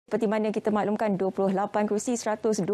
Seperti mana kita maklumkan 28 kerusi 112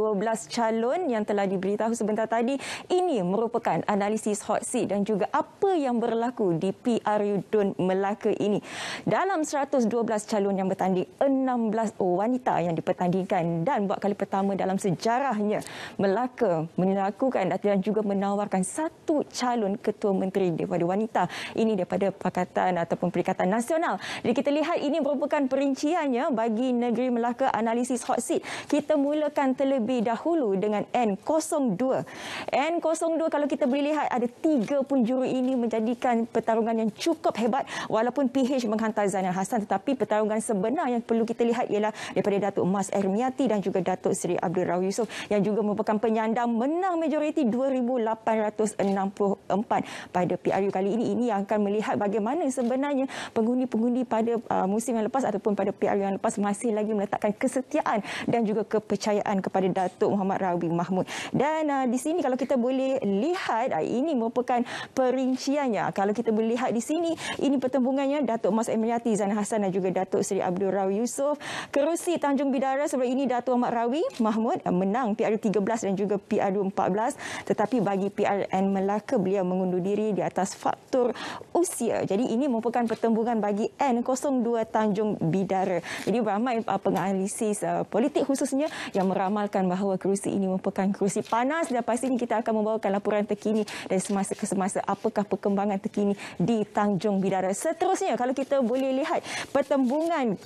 calon yang telah diberitahu sebentar tadi, ini merupakan analisis hot seat dan juga apa yang berlaku di PRU Dun Melaka ini. Dalam 112 calon yang bertanding, 16 wanita yang dipertandingkan dan buat kali pertama dalam sejarahnya Melaka melakukan dan juga menawarkan satu calon ketua menteri daripada wanita. Ini daripada Pakatan ataupun Perikatan Nasional. Jadi kita lihat ini merupakan perinciannya bagi negeri Melaka analisis hot seat. Kita mulakan terlebih dahulu dengan N02. N02 kalau kita boleh lihat ada 3 penjuru ini menjadikan pertarungan yang cukup hebat walaupun PH menghantar Zainal Hassan, tetapi pertarungan sebenar yang perlu kita lihat ialah daripada Datuk Mas Ermiati dan juga Datuk Seri Abdul Rauf Yusof yang juga merupakan penyandang menang majoriti 2,864 pada PRU kali ini. Ini yang akan melihat bagaimana sebenarnya pengundi-pengundi pada musim yang lepas ataupun pada PRU yang lepas masih lagi meletakkan kesetiaan dan juga kepercayaan kepada Datuk Muhammad Rawi Mahmud. Dan di sini kalau kita boleh lihat, ini merupakan perinciannya. Kalau kita boleh lihat di sini, ini pertembungannya Datuk Mas Emriati, Zainal Hassan dan juga Datuk Seri Abdul Rauf Yusof. Kerusi Tanjung Bidara sebelum ini Datuk Muhammad Rawi Mahmud menang PRU 13 dan juga PRU 14. Tetapi bagi PRN Melaka, beliau mengundur diri di atas faktor usia. Jadi ini merupakan pertembungan bagi N02 Tanjung Bidara. Jadi ramai penganalisis politik khususnya yang meramalkan bahawa kerusi ini merupakan kerusi panas dan pastinya kita akan membawakan laporan terkini dari semasa ke semasa apakah perkembangan terkini di Tanjung Bidara. Seterusnya kalau kita boleh lihat pertembungan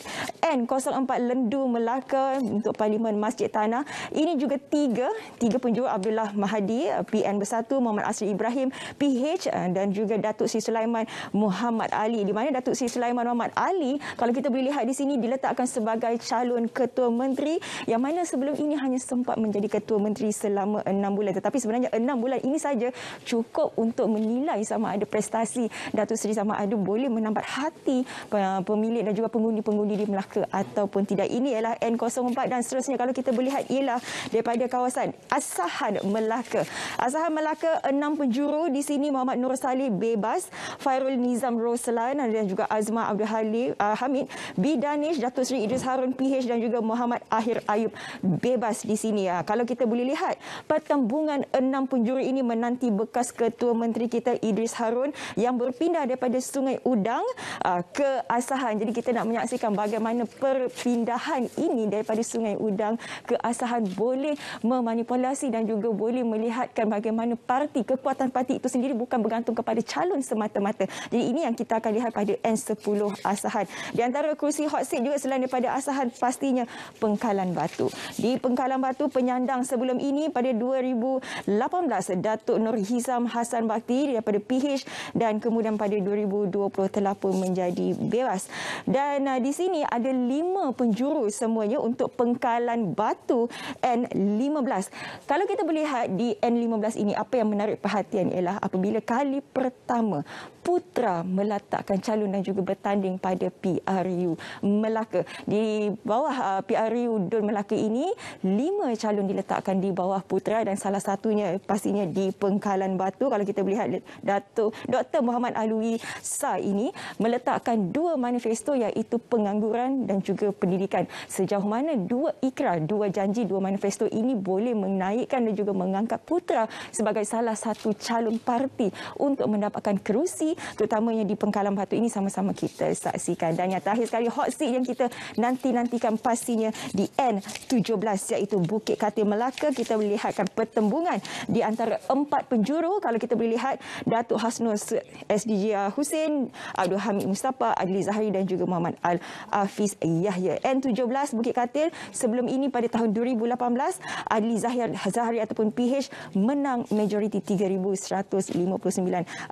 N04 Lendu Melaka untuk Parlimen Masjid Tanah, ini juga tiga penjuru Abdullah Mahdi, PN Bersatu, Muhammad Asri Ibrahim, PH dan juga Datuk Seri Sulaiman Muhammad Ali, di mana Datuk Seri Sulaiman Muhammad Ali kalau kita boleh lihat di sini diletakkan sebagai calon ketua menteri yang mana sebelum ini hanya sempat menjadi ketua menteri selama 6 bulan. Tetapi sebenarnya 6 bulan ini saja cukup untuk menilai sama ada prestasi Datuk Seri sama ada boleh menambat hati pemilik dan juga pengundi-pengundi di Melaka ataupun tidak. Ini ialah N04 dan seterusnya kalau kita boleh lihat ialah daripada kawasan Asahan Melaka. Asahan Melaka 6 penjuru di sini Muhammad Nur Salih bebas, Fairul Nizam Roslan dan juga Azma Abdul Hamid, B Danish, Datuk Seri Idris Harun PH dan juga Muhammad Ahir Ayub bebas di sini. Kalau kita boleh lihat pertembungan 6 penjuru ini menanti bekas ketua menteri kita Idris Harun yang berpindah daripada Sungai Udang ke Asahan. Jadi kita nak menyaksikan bagaimana perpindahan ini daripada Sungai Udang ke Asahan boleh memanipulasi dan juga boleh melihatkan bagaimana kekuatan parti itu sendiri bukan bergantung kepada calon semata-mata. Jadi ini yang kita akan lihat pada N10 Asahan. Di antara kerusi hot seat juga selain daripada Asahan pastinya Pengkalan Batu. Di Pengkalan Batu penyandang sebelum ini pada 2018 Datuk Nur Hizam Hassan Bakti daripada PH dan kemudian pada 2020 telah pun menjadi bebas. Dan di sini ada 5 penjuru semuanya untuk Pengkalan Batu N15. Kalau kita boleh lihat di N15 ini apa yang menarik perhatian ialah apabila kali pertama Putra meletakkan calon dan juga bertanding pada PRU Melaka. Di bawah PRU Dun Melaka ini 5 calon diletakkan di bawah Putra dan salah satunya pastinya di Pengkalan Batu. Kalau kita boleh lihat Dr. Muhammad Alwi Sa ini meletakkan 2 manifesto iaitu pengangguran dan juga pendidikan. Sejauh mana 2 ikrar, 2 janji, 2 manifesto ini boleh menaikkan dan juga mengangkat Putra sebagai salah satu calon parti untuk mendapatkan kerusi terutamanya di Pengkalan Batu ini sama-sama kita saksikan. Dan yang terakhir sekali hot seat yang kita nantikan pastinya di N17 iaitu Bukit Katil Melaka. Kita boleh lihatkan pertembungan di antara 4 penjuru. Kalau kita boleh lihat Datuk Hasnul SDJ Hussein, Abdul Hamid Mustafa, Adli Zahari dan juga Muhammad Al-Hafiz Yahya. N17 Bukit Katil sebelum ini pada tahun 2018 Adli Zahari ataupun PH menang majoriti 3,159.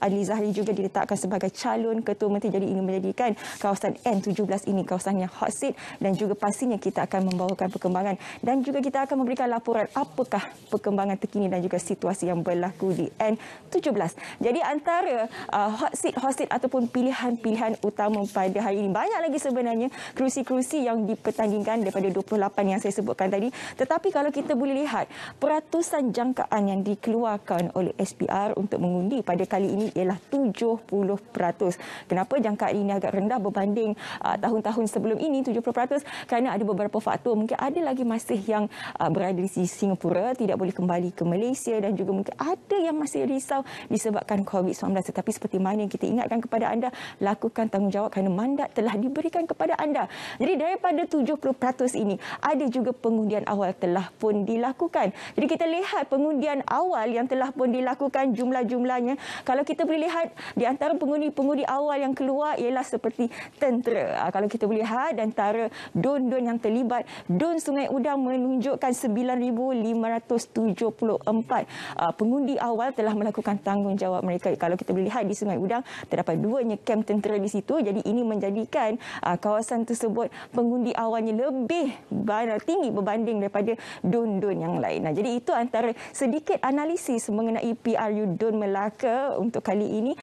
Adli Zahari juga diletakkan sebagai calon ketua menteri. Jadi ini menjadikan kawasan N17 ini kawasan yang hot seat dan juga pastinya kita akan membawakan perkembangan dan juga kita akan memberikan laporan apakah perkembangan terkini dan juga situasi yang berlaku di N17. Jadi antara hot seat ataupun pilihan-pilihan utama pada hari ini banyak lagi sebenarnya kerusi-kerusi yang dipertandingkan daripada 28 yang saya sebutkan tadi. Tetapi kalau kita boleh lihat peratusan jangkaan yang dikeluarkan oleh SPR untuk mengundi pada kali ini ialah 70 Kenapa jangkaan ini agak rendah berbanding tahun-tahun sebelum ini 70%? Kerana ada beberapa faktor. Mungkin ada lagi masih yang berada di Singapura, tidak boleh kembali ke Malaysia, dan juga mungkin ada yang masih risau disebabkan COVID-19. Tetapi seperti mana yang kita ingatkan kepada anda, lakukan tanggungjawab kerana mandat telah diberikan kepada anda. Jadi daripada 70% ini, ada juga pengundian awal telah pun dilakukan. Jadi kita lihat pengundian awal yang telah pun dilakukan jumlah-jumlahnya. Kalau kita boleh lihat di antara pengundi awal yang keluar ialah seperti tentera. Kalau kita boleh lihat antara don-don yang terlibat, Don Sungai Udang menunjukkan 9,574 pengundi awal telah melakukan tanggungjawab mereka. Kalau kita boleh lihat di Sungai Udang terdapat 2 kem tentera di situ. Jadi ini menjadikan kawasan tersebut pengundi awalnya lebih tinggi berbanding daripada don-don yang lain. Jadi itu antara sedikit analisis mengenai PRU Don Melaka untuk kali ini.